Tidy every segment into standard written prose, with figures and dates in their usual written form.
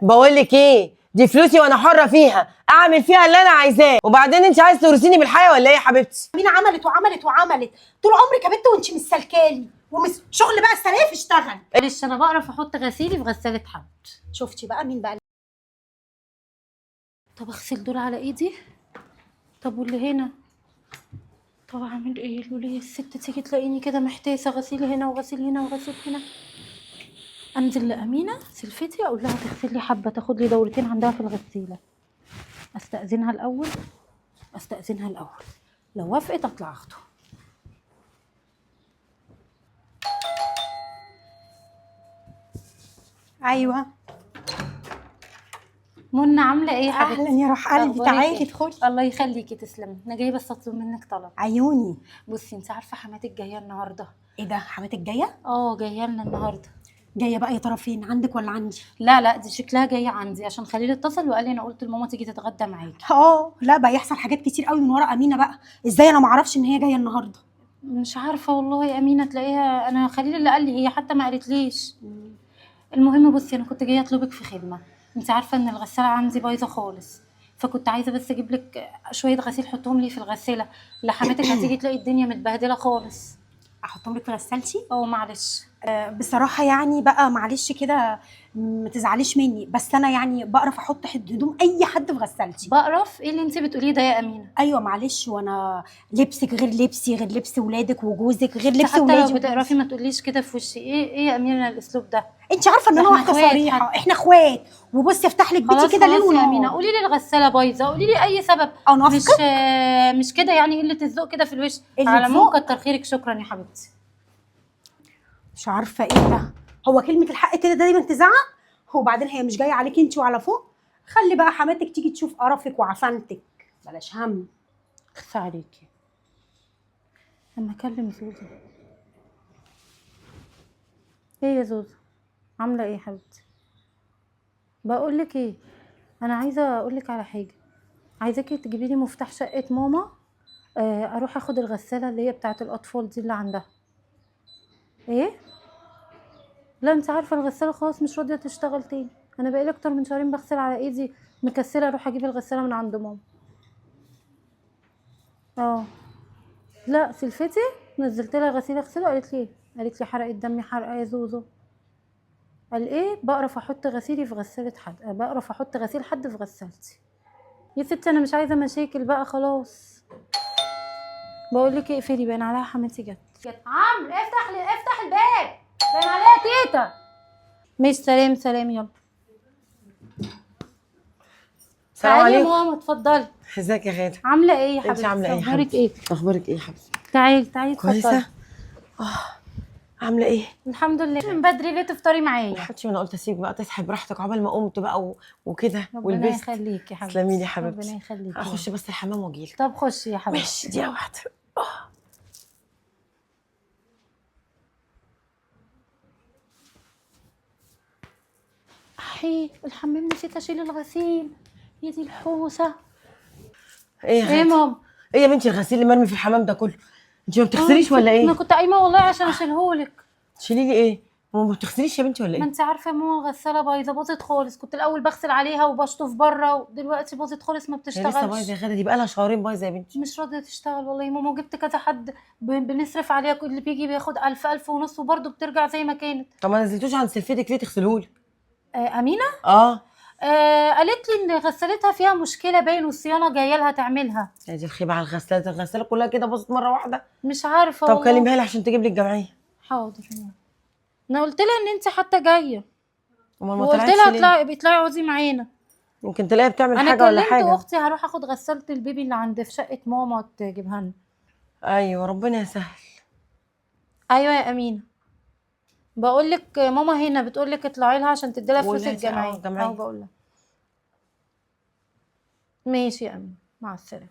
بقول لك ايه، دي فلوسي وانا حره فيها، اعمل فيها اللي انا عايزاه. وبعدين انت عايز تورثيني بالحياه ولا ايه يا حبيبتي؟ مين عملت وعملت وعملت طول عمرك يا بنت وانت مش سلكالي ومش شغل بقى السلاف اشتغل. معلش انا بعرف احط غسيلي في غسالة حد. شفتي بقى مين بقى؟ طب اغسل دول على ايدي. طب واللي هنا؟ طب اعمل ايه؟ لولي الست تيجي تلاقيني كده محتاسه، غسيل هنا وغسيل هنا وغسيل هنا. انزل لامينه سلفتي اقول لها تغسل لي حبه، تاخد لي دورتين عندها في الغسيله. استاذنها الاول. لو وافقت اطلع اخده. ايوه منى عامله ايه يا حبيبتي؟ اهلا يا روح قلبي، أخبارك تعالي إيه؟ ادخلي. الله يخليكي تسلمي. انا جايه بس اطلب منك طلب. عيوني. بصي انت عارفه حماتك جايه النهارده. ايه ده حماتك جايه؟ جايه لنا النهارده. جايه بقى يا ترى فين، عندك ولا عندي؟ لا دي شكلها جايه عندي عشان خليل اتصل وقال لي انا قلت لماما تيجي تتغدى معاكي. لا بقى يحصل حاجات كتير قوي من ورا امينه بقى. ازاي انا ما اعرفش ان هي جايه النهارده؟ مش عارفه والله يا امينه، تلاقيها انا خليل اللي قال لي، هي حتى ما قالتليش. المهم بصي انا كنت جايه اطلبك في خدمه. انت عارفه ان الغساله عندي بايظه خالص، فكنت عايزه بس اجيب لك شويه غسيل حطهم لي في الغساله لحماتك هتيجي تلاقي الدنيا متبهدله خالص. احطهم لك في غسالتي؟ معلش. بصراحه يعني بقى معلش كده، ما تزعليش مني، بس انا يعني بعرف احط هدوم اي حد في غسالتي. بقرف؟ ايه اللي انت بتقوليه ده يا امينه؟ ايوه معلش، وانا لبسك غير لبسي غير لبس ولادك وجوزك غير انت لبس حتى ولادي لو بتقرفي ما تقوليش كده في وشي. ايه يا امينه الاسلوب ده؟ انت عارفه ان ده انا احنا واحده اخوات صريحه، حتى. احنا اخوات. وبصي افتح لك بيتي كده ليل خلاص يا امينه، ونهار. قولي لي الغساله بايظه، قولي لي اي سبب. انافقك؟ مش كده يعني قله الذوق كده في الوش. قلة على العموم ذوق؟ كتر خيرك، شكرا يا حبيبتي. مش عارفه ايه ده، هو كلمه الحق كده دايما تزعق؟ وبعدين هي مش جايه عليك انت وعلى فوق؟ خلي بقى حماتك تيجي تشوف قرفك وعفنتك، بلاش هم. اخفى عليكي. لما اكلم زوزو. ايه يا زوزو؟ عامله ايه يا حبيبتي؟ بقول لك ايه، انا عايزه اقول لك على حاجه. عايزاكي تجيبي لي مفتاح شقه ماما. اروح اخد الغساله اللي هي بتاعه الاطفال دي اللي عندها. ايه؟ لا انت عارفه الغساله خلاص مش راضيه تشتغل تاني. انا بقالي اكتر من شهرين بغسل على ايدي، مكسله اروح اجيب الغساله من عند ماما. اه لا سلفتي نزلت لها غسيل اغسله، قالت لي حرقت دمي حرقه يا زوزو. قال ايه؟ بقرف احط غسيلي في غساله حد، بقرف احط غسيل حد في غسالتي. يا ستي انا مش عايزه مشاكل بقى خلاص. بقول لك اقفلي، باين عليها حماتي جت. عمرو افتح الباب، باين عليها تيتا. مش سلام يلا. السلام تعالي يا عليكم. ماما اتفضلي. ازيك يا غاده؟ عامله ايه يا انت حبيبتي؟ عامله ايه يا اخبارك حبيبتي؟ ايه؟ اخبارك ايه يا حبيبتي؟ تعالي اتفضلي. كويسه. عامله ايه؟ الحمد لله. من بدري ليه تفطري يا معايا؟ حبيبتي انا قلت اسيبك بقى تصحي براحتك عقبال ما قمت بقى وكده ربنا ولبست. يخليكي يا حبيبتي. تسلمي لي يا حبيبتي. ربنا يخليكي. اخش بس الحمام واجيلك. طب خشي يا حبيبتي. ماشي دقيقه واحده. الحمام نسيت اشيل الغسيل. يا دي الحوسه. ايه يا ايه غاده؟ ماما؟ ايه يا بنتي الغسيل اللي مرمي في الحمام ده كله؟ انت ما بتغسليش ولا انا ايه؟ كنت قايمه والله عشان اشيلهولك. تشيلي لي ايه؟ ما بتغسليش يا بنتي ولا ما ايه؟ انت عارفه يا ماما الغساله بايظه، باظت خالص. كنت الاول بغسل عليها وبشطف بره، ودلوقتي باظت خالص ما هي لسه بايظه بتشتغلش. يا غاده؟ دي بقى لها شهرين بايظه يا بنتي. مش راضيه تشتغل والله يا ماما، وجبت كذا حد بنصرف عليها، كل اللي بيجي بياخد 1000 ونص وبرده بترجع زي ما كانت. طب ما نزلتوش عند سلفتك ليه تغسلهولك؟ امينه. اه. قالت لي ان غسالتها فيها مشكله باين، والصيانه جايه لها تعملها. يا دي الخيبه على الغسالات، الغساله كلها كده باظت مره واحده. مش عارفه طب والله. كلميها لي عشان تجيب لي الجمعيه. حاضر يا ماما. انا قلت لها ان انت حتى جايه، امال ما وقلت طلعتش لها ليه؟ اطلعي اقعدي معانا. يمكن تلاقيها بتعمل انا حاجه ولا كلمت حاجه. اختي هروح اخد غسالة البيبي اللي عند في شقة ماما تجيبها لنا. ايوه ربنا يسهل. ايوه يا امينه. بقول لك ماما هنا بتقول لك اطلعي لها عشان تدي لها فلوس قولي الجمعيه. الجمعيه. بقول لها ماشي يا امينه، مع السلامه.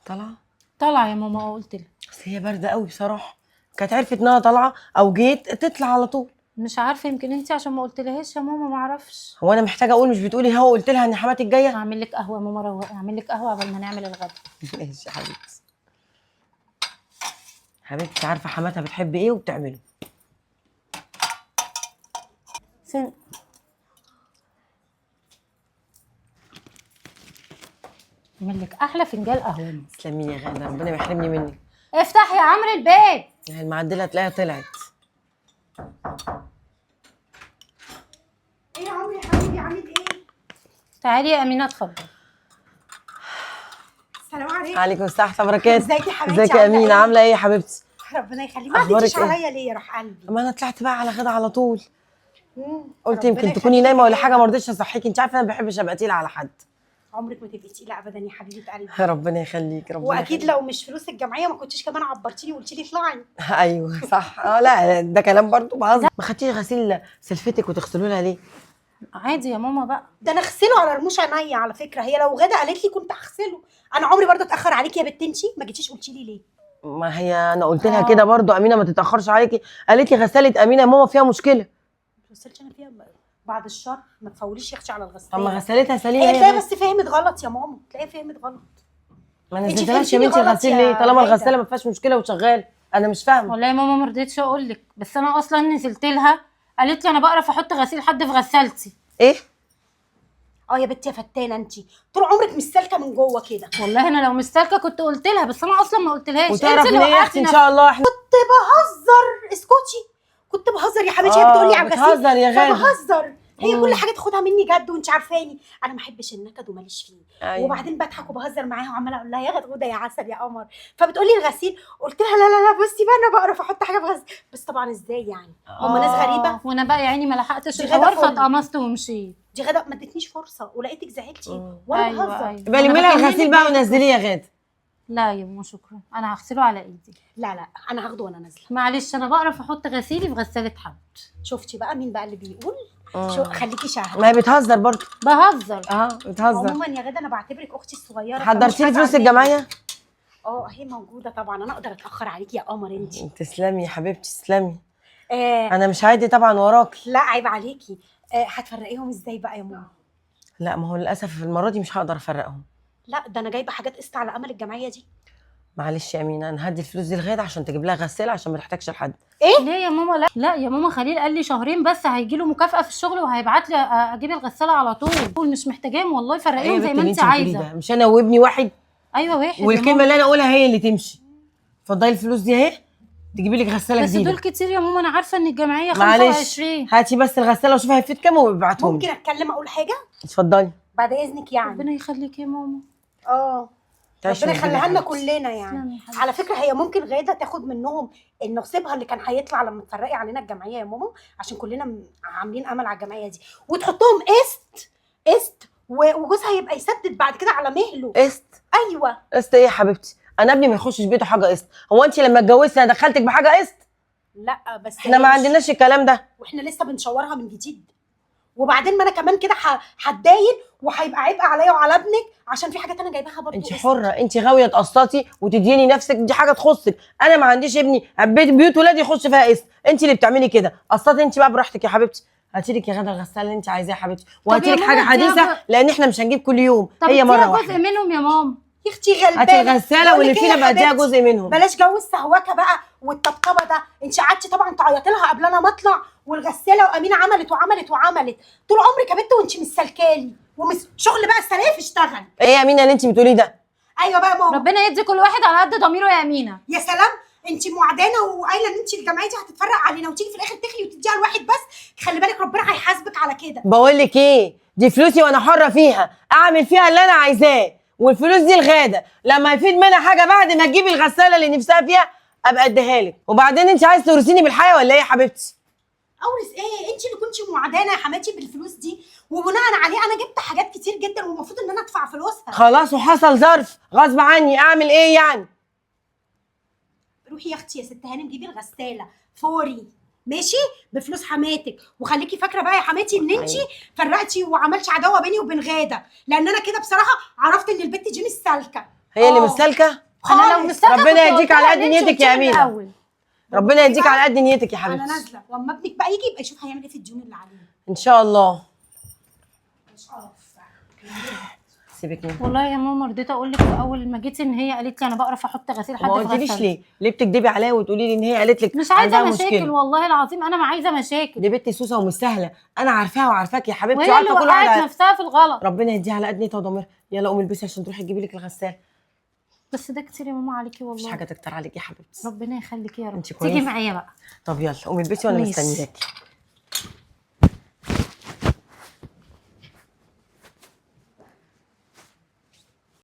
طالعه. طالعه يا ماما. قلت لها بس هي بارده قوي بصراحه، كانت عرفت انها طالعه او جيت تطلع على طول. مش عارفه، يمكن انت عشان ما قلتلهاش يا ماما، ما اعرفش. هو انا محتاجه اقول؟ مش بتقولي هو قلت لها ان حماتك جايه؟ هعمل لك قهوه يا ماما، روقي. هعمل لك قهوه قبل ما نعمل الغدا. ماشي يا حبيبتي. حبيبتي عارفه حماتها بتحب ايه وبتعمله. فين؟ اعمل لك احلى فنجان قهوه. تسلمي لي يا غاده، ربنا ما يحرمني منك. افتح يا عمرو الباب. يعني المعدله تلاقيها طلعت. ايه يا عمرو يا حبيبي عامل ايه؟ تعالي يا امينه اتفضل. السلام عليكم. عليكم السلام ورحمه الله وبركاته. ازيك يا حبيبتي؟ ازيك يا امينه؟ عامله ايه يا حبيبتي؟ ربنا يخليك. ما أخبارك عدتيش إيه؟ عليا ليه يا روح قلبي؟ ما انا طلعت بقى على غدا على طول. قلت ربنا يمكن تكوني يخليكي نايمه ولا ليا. حاجه، ما رضيتش اصحيكي. انت عارفه انا ما بحبش ابقى تقيله على حد. عمرك ما تبقي تقيله ابدا يا حبيبه قلبي. ربنا يخليك، ربنا واكيد يخليك. لو مش فلوس الجمعيه ما كنتيش كمان عبرتيني وقلتي لي اطلعي. ايوه صح. لا ده كلام برضو بهزر. ما خدتيش غسيل سلفتك وتغسلوا لها ليه؟ عادي يا ماما بقى. ده انا اغسله على رموش عينيا على فكره. هي لو غدا قالت لي كنت هغسله. انا عمري برضه اتاخر عليكي يا بنت انتي، ما جيتيش قلتي لي ليه؟ ما هي انا قلت لها كده برضو، امينه ما تتاخرش عليكي. قالت لي غساله امينه يا ماما فيها مشكله. ما غسلتش انا فيها بعد الشر، ما تفوليش يا اختي على الغساله. طب ما غسالتها سليمه هي تلاقيها هي. بس فهمت غلط يا ماما، تلاقيها فهمت غلط. ما انتي نزلتلهاش يا فهمتيني بنتي غلط الغسيل يا ليه طالما غادة. الغساله ما فيهاش مشكله وشغال؟ انا مش فاهمه. والله يا ماما ما رضيتش اقول لك، بس انا اصلا نزلت لها قالت لي انا بقرف احط غسيل حد في غسالتي. ايه؟ يا بنتي يا فتانه انتي طول عمرك مش سالكه من جوه كده. والله انا لو مش سالكه كنت قلت لها، بس انا اصلا ما قلتلهاش. وتعرف انت اللي ليه يا وقعتي اختي ان نفسك. شاء الله احنا كنت بهزر، اسكتي. كنت بهزر يا حبيبتي. هي بتقول لي على الغسيل بتهزر يا غاده. بهزر. هي كل حاجه تاخدها مني جد وانت عارفاني. انا ما احبش النكد وماليش فيه. أيوة. وبعدين بضحك وبهزر معاها وعماله اقول لها يا غدوده يا عسل يا قمر. فبتقول لي الغسيل، قلت لها لا لا لا بصي بقى انا بقرف احط حاجه في غسيل. بس طبعا ازاي يعني؟ هم ناس غريبه. وانا بقى يا عيني ما لحقتش دي غدا الحوار فل. فاتقمصت ومشيت. دي غدا ما ادتنيش فرصه ولقيتك زعلتي وانا بهزر. يبقى لمي لها الغسيل بقى ونزليه يا غاده. لا يا ماما شكرا، انا هغسله على ايدي. لا لا انا هاخده وانا نازله. معلش انا بقرف احط غسيلي في غساله حد. شفتي بقى مين بقى اللي بيقول؟ شو خليكي شاهده. ما هي بتهزر برضه. بهزر. بتهزر. عموما يا غدا انا بعتبرك اختي الصغيره. حضرتي لي فلوس الجمعيه؟ هي موجوده طبعا. انا اقدر اتاخر عليكي يا قمر انتي. تسلمي يا حبيبتي تسلمي. آه انا مش عادي طبعا وراكي. لا عيب عليكي. هتفرقيهم ازاي بقى يا ماما؟ لا ما هو للاسف المره دي مش هقدر افرقهم. لا ده انا جايبه حاجات قسط على امل الجمعيه دي. معلش يا امينه انا هدي الفلوس دي لغاده عشان تجيب لها غساله عشان ما تحتاجش لحد. ليه يا ماما؟ لا يا ماما، خليل قال لي شهرين بس هيجي له مكافاه في الشغل وهيبعت لي اجيب الغساله على طول. مش محتاجاهم والله، فرقيهم زي ما انت عايزه. مش انا وابني واحد. ايوه واحد. والكلمه اللي انا اقولها هي اللي تمشي. اتفضلي الفلوس دي اهي تجيبي لك غساله بس جديده. دول كتير يا ماما، انا عارفه ان الجمعيه معلش 25. هاتي بس الغساله وشوفي هيفيد كام وابعتهم. ممكن اتكلم اقول حاجه اتفضلي. بعد اذنك يعني؟ ربنا يخليك يا ماما. ربنا يخليها لنا كلنا تسلمي يعني. يا حبيبتي. على فكره هي ممكن غاده تاخد منهم نصيبها اللي كان هيطلع لما تفرقي علينا الجمعيه يا ماما، عشان كلنا عاملين امل على الجمعيه دي، وتحطهم قسط وجوزها يبقى يسدد بعد كده على مهله. قسط؟ ايوه قسط ايه يا حبيبتي؟ انا ابني ما يخشش بيته حاجه قسط. هو انت لما اتجوزتي انا دخلتك بحاجه قسط؟ لا بس احنا ما عندناش الكلام ده. واحنا لسه بنشورها من جديد. وبعدين ما انا كمان كده هتداين وهيبقى عبء عليا وعلى ابنك عشان في حاجات انا جايباها برضه. انت حره، انت غاويه تقسطي وتديني نفسك، دي حاجه تخصك. انا ما عنديش ابني بيوت ولادي يخش فيها قسط. انت اللي بتعملي كده. قسطي انت بقى براحتك يا حبيبتي. هاتي لك يا غدا الغساله اللي انت عايزاها يا حبيبتي، وهاتي لك يا حاجه ماما حديثه لان احنا مش هنجيب كل يوم. هي مره جزء واحده. منهم يا ماما. يا اختي غلبانه. هاتي الغساله واللي فينا بقى اديها جزء منهم. بلاش جو السهوكه بقى والطبطبه ده. انت قعدتي طبعا تعيطي لها قبل انا ما اطلع، والغساله وامينه عملت وعملت وعملت طول عمرك يا بنت وانت مش سالكالي ومش شغل بقى السلاف اشتغل. ايه يا امينه اللي انت بتقوليه ده؟ ايوه بقى ماما. ربنا يدي كل واحد على قد ضميره يا امينه. يا سلام انت معدانه وقايله ان انت الجمعيه دي هتتفرق علينا وتيجي في الاخر تخلي وتديها لواحد بس. خلي بالك ربنا هيحاسبك على كده. بقول لك ايه، دي فلوسي وانا حره فيها، اعمل فيها اللي انا عايزاه، والفلوس دي الغاده لما يفيد منها حاجه بعد ما تجيبي الغساله اللي نفسها فيها ابقى اديها لك. وبعدين انت عايز تورثيني بالحياه ولا ايه يا حبيبتي؟ اورث ايه؟ انت اللي كنتي معدانه يا حماتي بالفلوس دي، وبناء عليه انا جبت حاجات كتير جدا والمفروض ان انا ادفع فلوسها. خلاص وحصل ظرف غصب عني، اعمل ايه يعني؟ روحي يا اختي يا ست هانم جيبي الغساله فوري ماشي بفلوس حماتك. وخليكي فاكره بقى يا حماتي ان انت فرقتي وعملتش عداوه بيني وبين غاده، لان انا كده بصراحه عرفت ان البت دي مش سالكه. هي اللي مش سالكه؟ انا لو مش سالكه ربنا يديك على قد نيتك يا امينه. ربنا يديك على قد نيتك يا حبيبتي. انا نازله واما ابنك بقى يجي يبقى يشوف هيعمل ايه في الديون اللي عليه ان شاء الله. مش عارف. سيبك منها. والله يا ماما رضيت اقول لك في اول ما جيتي ان هي قالت لي انا بقرف احط غسيل حد ما في قلتليش غسالة. ليه بتكدبي عليا وتقولي لي ان هي قالت لك مش عايزه عندها مشاكل مشكله؟ والله العظيم انا ما عايزه مشاكل. دي بنت سوسه ومش سهله، انا عارفاها وعارفاك يا حبيبتي، وهي اللي وعارفه كل وقعت واحد نفسها في الغلط. ربنا يديها على قد نيتها وضميرها. يلا قومي البسي عشان تروحي تجيبي لك الغساله. بس ده كتير يا ماما عليكي مش والله. حاجه تكتر عليكي يا حبيبتي. ربنا يخليكي يا رب. انت تيجي كويسه. معايا بقى. طب يلا قومي البسي وانا ماشي. مستنياكي.